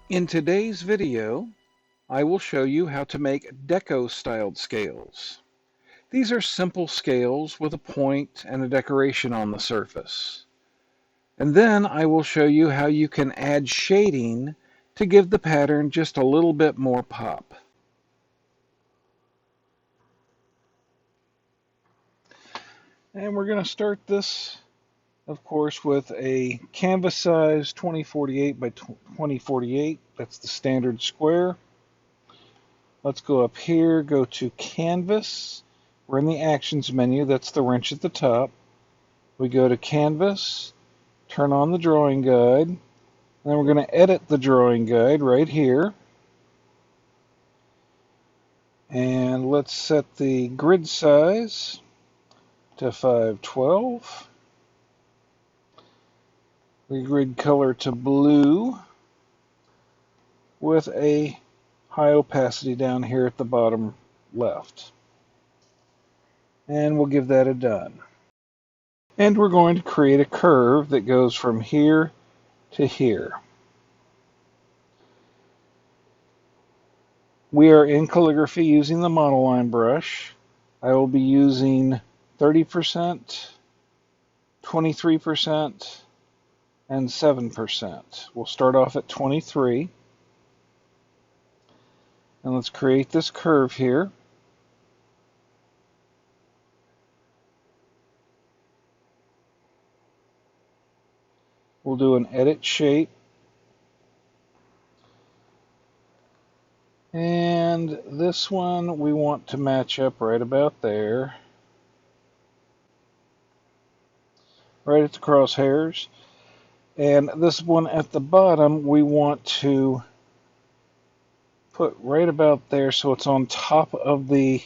In today's video, I will show you how to make deco-styled scales. These are simple scales with a point and a decoration on the surface. And then I will show you how you can add shading to give the pattern just a little bit more pop. And we're going to start this, of course, with a canvas size 2048 by 2048. That's the standard square. Let's go up here, go to Canvas. We're in the Actions menu. That's the wrench at the top. We go to Canvas, turn on the drawing guide, and then we're going to edit the drawing guide right here. And let's set the grid size to 512. The grid color to blue with a high opacity down here at the bottom left. And we'll give that a done. And we're going to create a curve that goes from here to here. We are in calligraphy using the monoline brush. I will be using 30%, 23%, and 7%. We'll start off at 23. And let's create this curve here. We'll do an edit shape. And this one we want to match up right about there. Right at the crosshairs. And this one at the bottom we want to put right about there so it's on top of the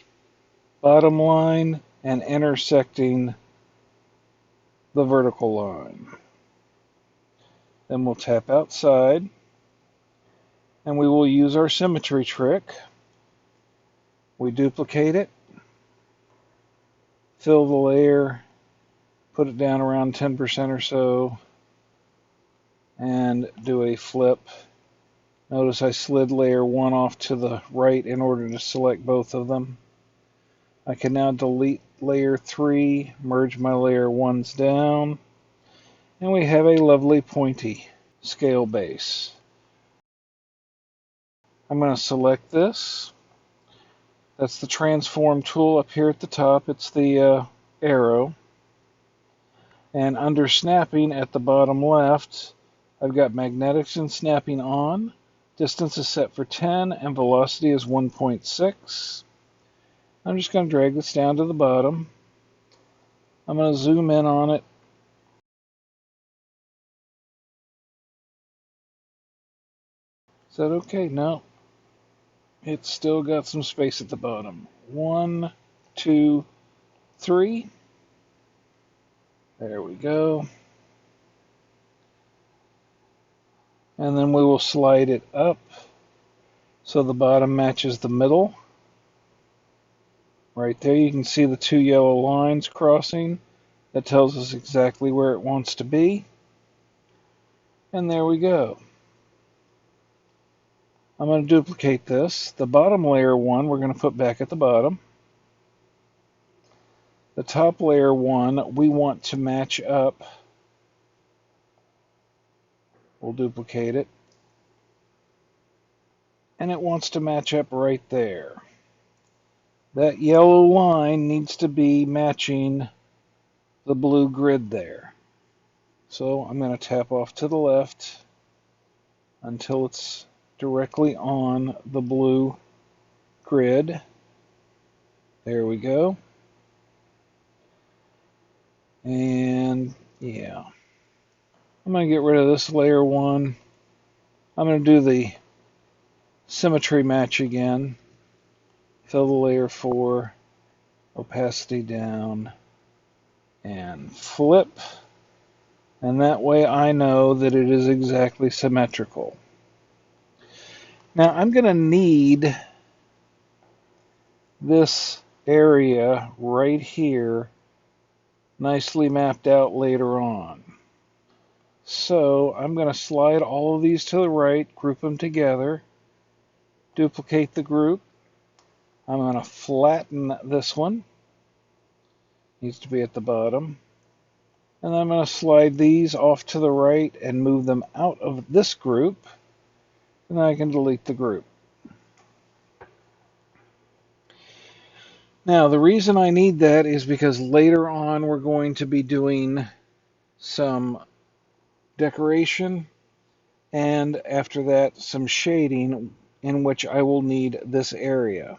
bottom line and intersecting the vertical line. Then we'll tap outside and we will use our symmetry trick. We duplicate it, fill the layer, put it down around 10% or so, and do a flip. Notice I slid layer 1 off to the right in order to select both of them. I can now delete layer 3, merge my layer 1s down, and we have a lovely pointy scale base. I'm going to select this. That's the transform tool up here at the top. It's the arrow. And under snapping at the bottom left, I've got magnetics and snapping on. Distance is set for 10 and velocity is 1.6. I'm just going to drag this down to the bottom. I'm going to zoom in on it. Is that okay? No. It's still got some space at the bottom. 1, 2, 3. There we go. And then we will slide it up so the bottom matches the middle. Right there you can see the two yellow lines crossing. That tells us exactly where it wants to be. And there we go. I'm going to duplicate this. The bottom layer 1 we're going to put back at the bottom. The top layer 1 we want to match up. We'll duplicate it. And it wants to match up right there. That yellow line needs to be matching the blue grid there. So I'm going to tap off to the left until it's directly on the blue grid. There we go. And yeah, I'm going to get rid of this layer 1. I'm going to do the symmetry match again. Fill the layer 4, opacity down, and flip. And that way I know that it is exactly symmetrical. Now I'm going to need this area right here nicely mapped out later on. So I'm going to slide all of these to the right, group them together, duplicate the group. I'm going to flatten this one. Needs to be at the bottom. And I'm going to slide these off to the right and move them out of this group. And then I can delete the group. Now, the reason I need that is because later on we're going to be doing some decoration, and after that some shading, in which I will need this area.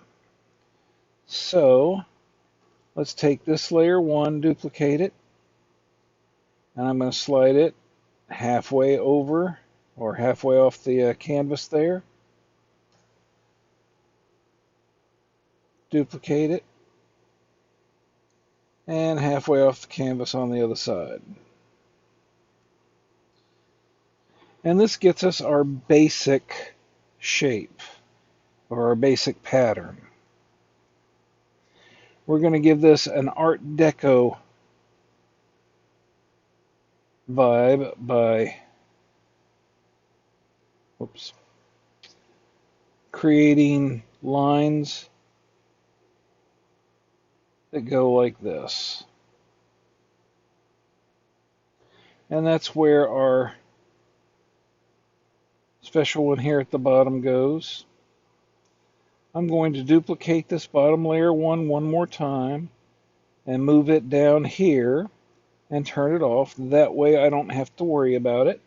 So let's take this layer 1, duplicate it, and I'm going to slide it halfway over, or halfway off the canvas there. Duplicate it, and halfway off the canvas on the other side. And this gets us our basic shape, or our basic pattern. We're going to give this an Art Deco vibe by creating lines that go like this. And that's where our special one here at the bottom goes. I'm going to duplicate this bottom layer one more time and move it down here and turn it off. That way I don't have to worry about it.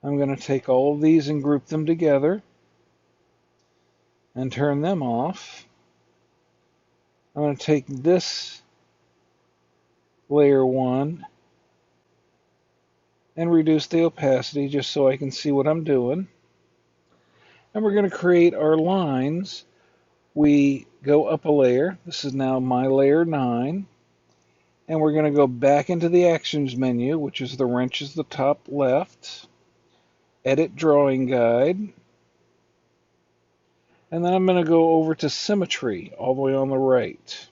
I'm going to take all of these and group them together and turn them off. I'm going to take this layer 1 and reduce the opacity just so I can see what I'm doing. And we're going to create our lines. We go up a layer. This is now my layer 9. And we're going to go back into the Actions menu, which is the wrenches the top left. Edit Drawing Guide. And then I'm going to go over to Symmetry, all the way on the right.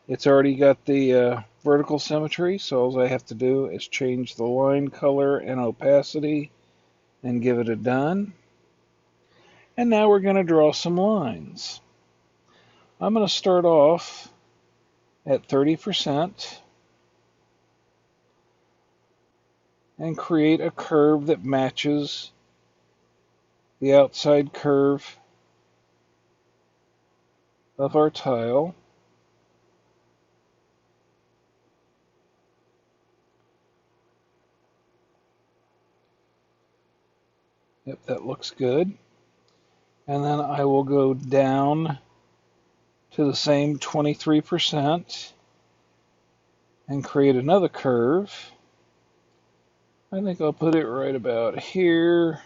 It's already got the vertical symmetry, so all I have to do is change the line color and opacity and give it a done. And now we're going to draw some lines. I'm going to start off at 30% and create a curve that matches the outside curve of our tile. Yep, that looks good. And then I will go down to the same 23% and create another curve. I think I'll put it right about here.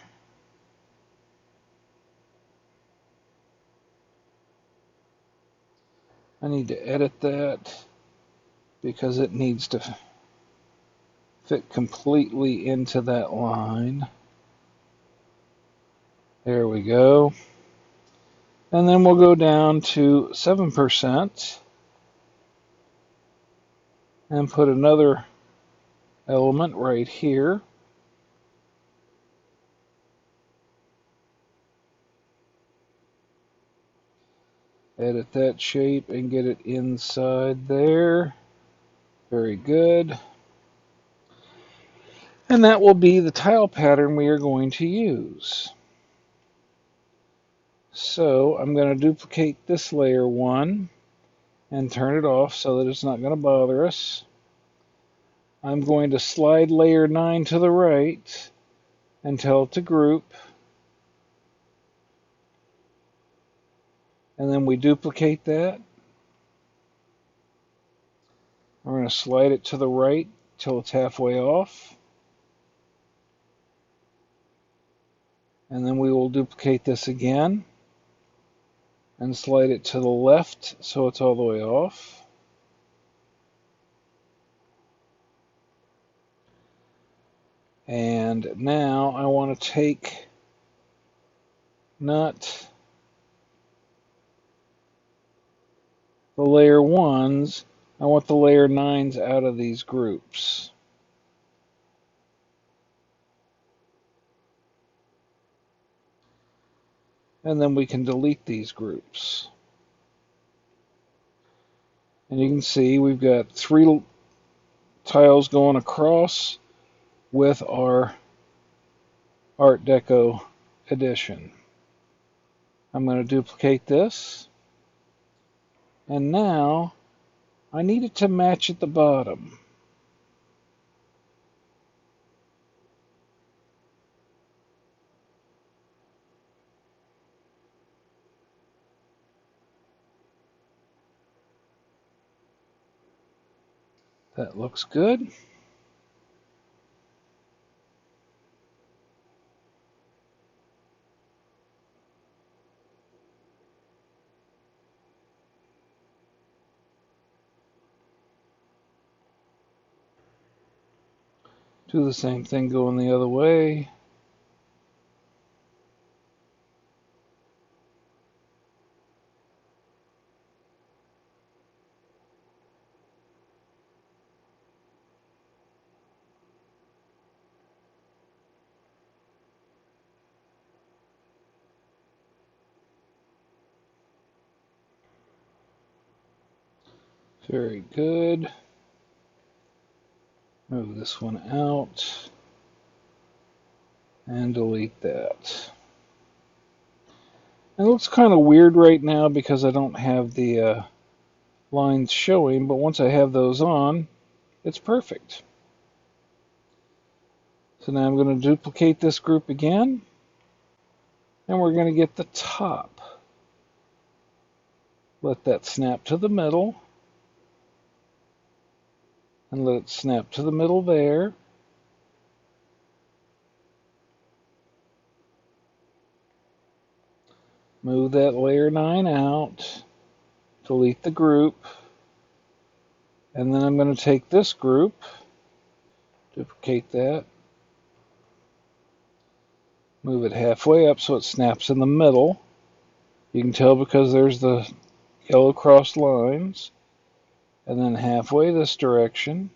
I need to edit that because it needs to fit completely into that line. There we go. And then we'll go down to 7% and put another element right here. Edit that shape and get it inside there. Very good. And that will be the tile pattern we are going to use. So I'm going to duplicate this layer 1 and turn it off so that it's not going to bother us. I'm going to slide layer 9 to the right and tell it to group. And then we duplicate that. We're going to slide it to the right till it's halfway off. And then we will duplicate this again and slide it to the left so it's all the way off. And now I want to take not the layer 1s, I want the layer 9s out of these groups. And then we can delete these groups. And you can see we've got 3 tiles going across with our Art Deco edition. I'm going to duplicate this. And now I need it to match at the bottom. That looks good. Do the same thing going the other way. Very good. Move this one out and delete that. It looks kind of weird right now because I don't have the lines showing, but once I have those on, it's perfect. So now I'm going to duplicate this group again, and we're going to get the top. Let that snap to the middle, and let it snap to the middle there. Move that layer 9 out, delete the group, and then I'm going to take this group, duplicate that, move it halfway up so it snaps in the middle. You can tell because there's the yellow crossed lines, and then halfway this direction.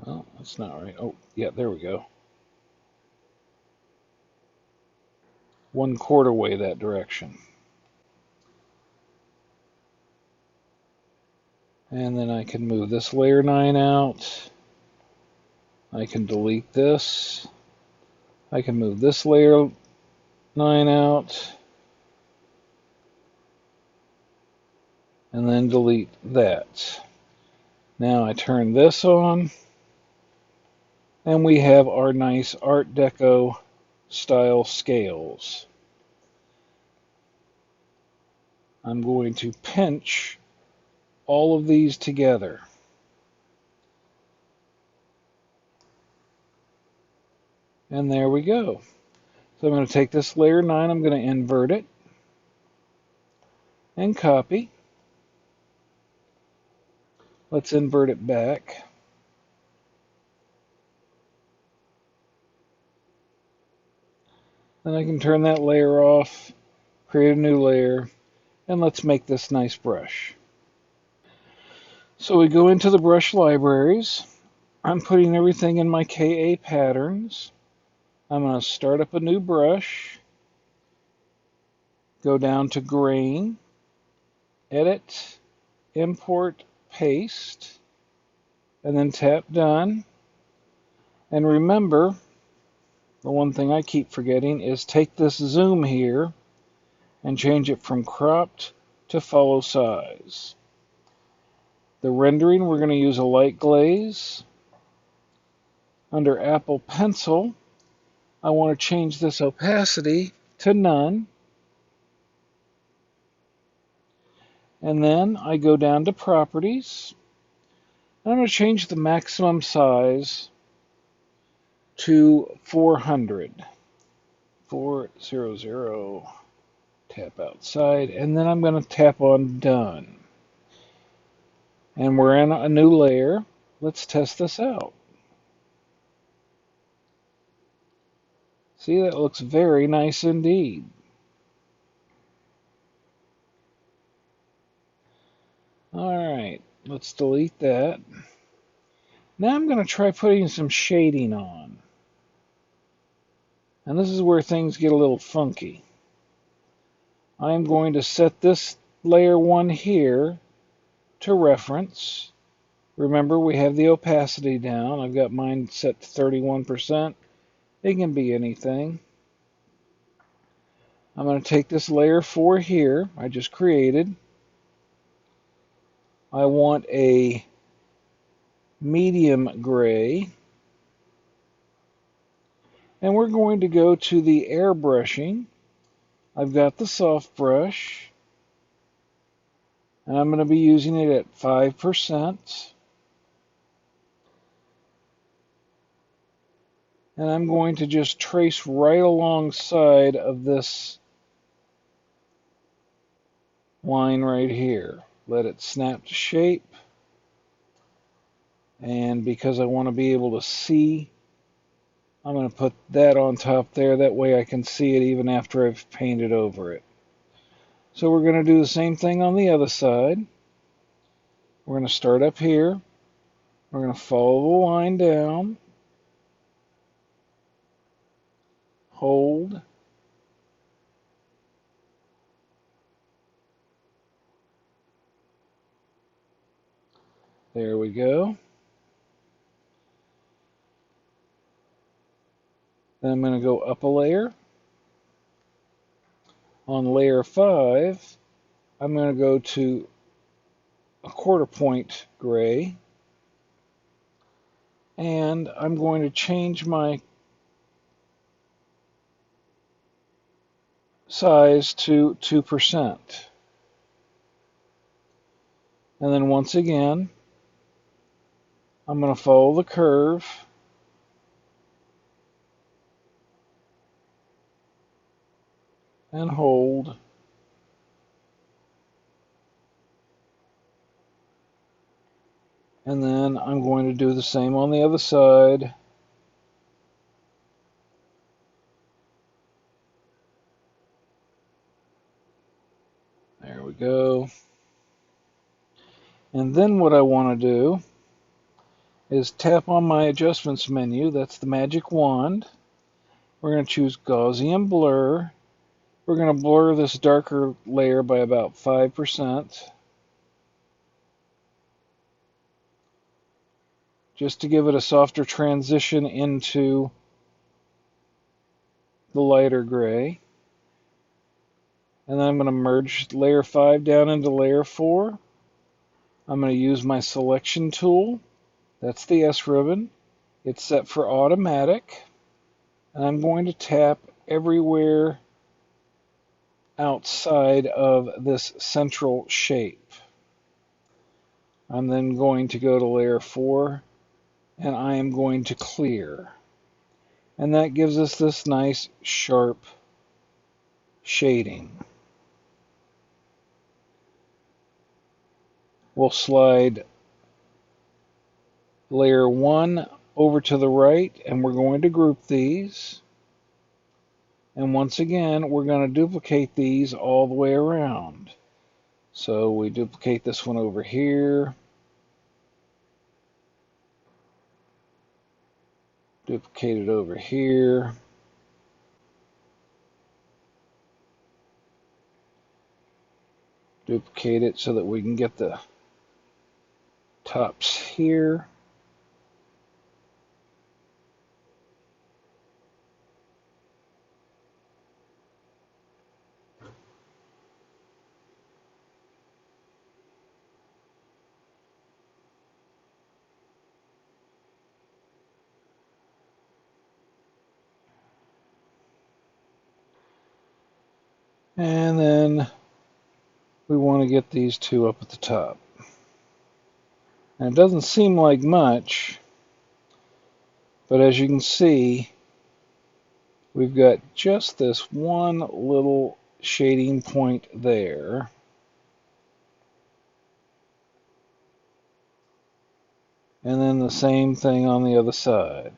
Oh, that's not right. Oh, yeah, there we go. 1/4 way that direction. And then I can move this layer 9 out. I can delete this. I can move this layer 9 out. And then delete that. Now I turn this on. And we have our nice Art Deco style scales. I'm going to pinch all of these together. And there we go. So I'm going to take this layer 9, I'm going to invert it and copy. Let's invert it back. Then I can turn that layer off, create a new layer, and let's make this nice brush. So we go into the brush libraries. I'm putting everything in my KA patterns. I'm going to start up a new brush, go down to grain, edit, import, paste, and then tap done. And remember, the one thing I keep forgetting is take this zoom here and change it from cropped to follow size. The rendering, we're going to use a light glaze. Under Apple Pencil, I want to change this opacity to none. And then I go down to properties. I'm going to change the maximum size to 400. 400. Tap outside, and then I'm going to tap on done. And we're in a new layer. Let's test this out. See, that looks very nice indeed. Alright, let's delete that. Now I'm going to try putting some shading on. And this is where things get a little funky. I'm going to set this layer 1 here to reference. Remember, we have the opacity down. I've got mine set to 31%. It can be anything. I'm going to take this layer 4 here, I just created. I want a medium gray. And we're going to go to the airbrushing. I've got the soft brush. And I'm going to be using it at 5%. And I'm going to just trace right alongside of this line right here. Let it snap to shape. And because I want to be able to see, I'm going to put that on top there. That way I can see it even after I've painted over it. So we're going to do the same thing on the other side. We're going to start up here. We're going to follow the line down. Hold. There we go. Then I'm going to go up a layer. On layer 5, I'm going to go to a 1/4 point gray. And I'm going to change my size to 2%. And then once again, I'm going to follow the curve. And hold. And then I'm going to do the same on the other side. There we go. And then what I want to do is tap on my adjustments menu. That's the magic wand. We're going to choose Gaussian blur. We're going to blur this darker layer by about 5%. Just to give it a softer transition into the lighter gray. And then I'm going to merge layer 5 down into layer 4. I'm going to use my selection tool. That's the S ribbon. It's set for automatic. And I'm going to tap everywhere outside of this central shape. I'm then going to go to layer 4 and I am going to clear. And that gives us this nice sharp shading. We'll slide layer 1 over to the right and we're going to group these. And once again, we're going to duplicate these all the way around. So we duplicate this one over here. Duplicate it over here. Duplicate it so that we can get the tops here. And then we want to get these two up at the top. And it doesn't seem like much, but as you can see, we've got just this one little shading point there. And then the same thing on the other side.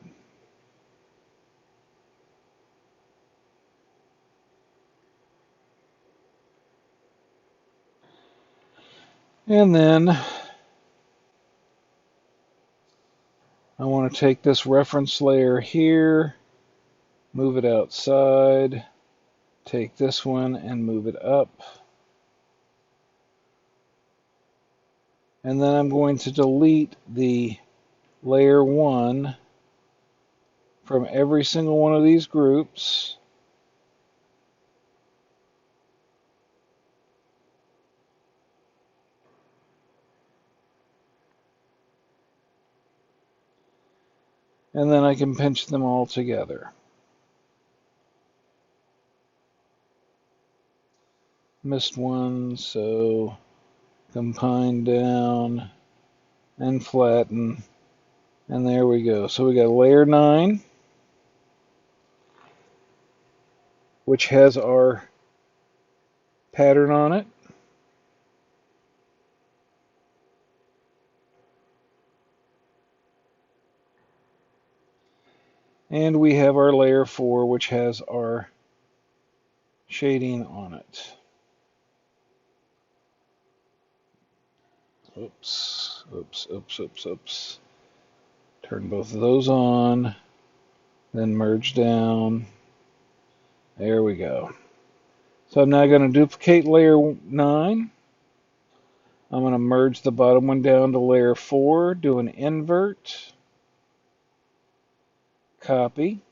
And then I want to take this reference layer here, move it outside, take this one and move it up. And then I'm going to delete the layer 1 from every single one of these groups. And then I can pinch them all together. Missed one, so combine down and flatten. And there we go. So we got layer 9, which has our pattern on it. And we have our layer 4, which has our shading on it. Oops, oops, oops, oops, oops. Turn both of those on, then merge down. There we go. So I'm now going to duplicate layer 9. I'm going to merge the bottom one down to layer 4, do an invert, copy,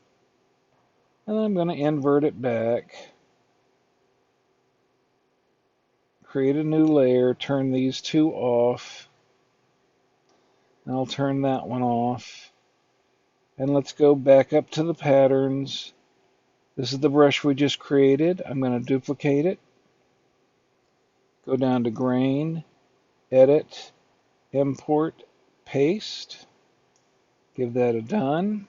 and then I'm going to invert it back, create a new layer, turn these two off, and I'll turn that one off. And let's go back up to the patterns. This is the brush we just created. I'm going to duplicate it, go down to grain, edit, import, paste, give that a done.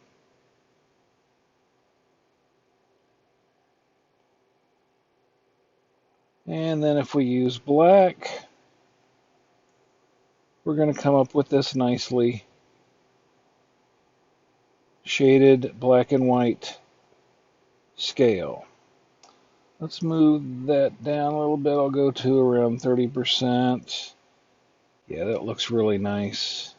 And then if we use black, we're going to come up with this nicely shaded black and white scale. Let's move that down a little bit. I'll go to around 30%. Yeah, that looks really nice.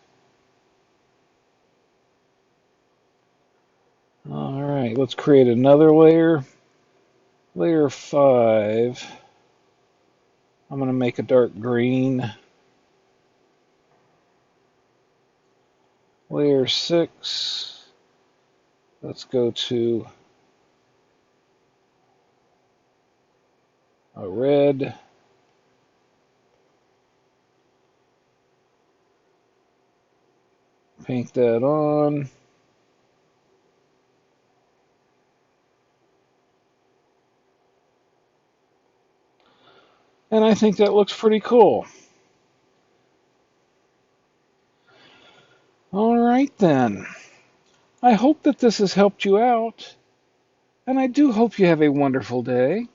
All right, let's create another layer. Layer 5. I'm going to make a dark green. Layer 6. Let's go to a red. Paint that on. And I think that looks pretty cool. All right then. I hope that this has helped you out. And I do hope you have a wonderful day.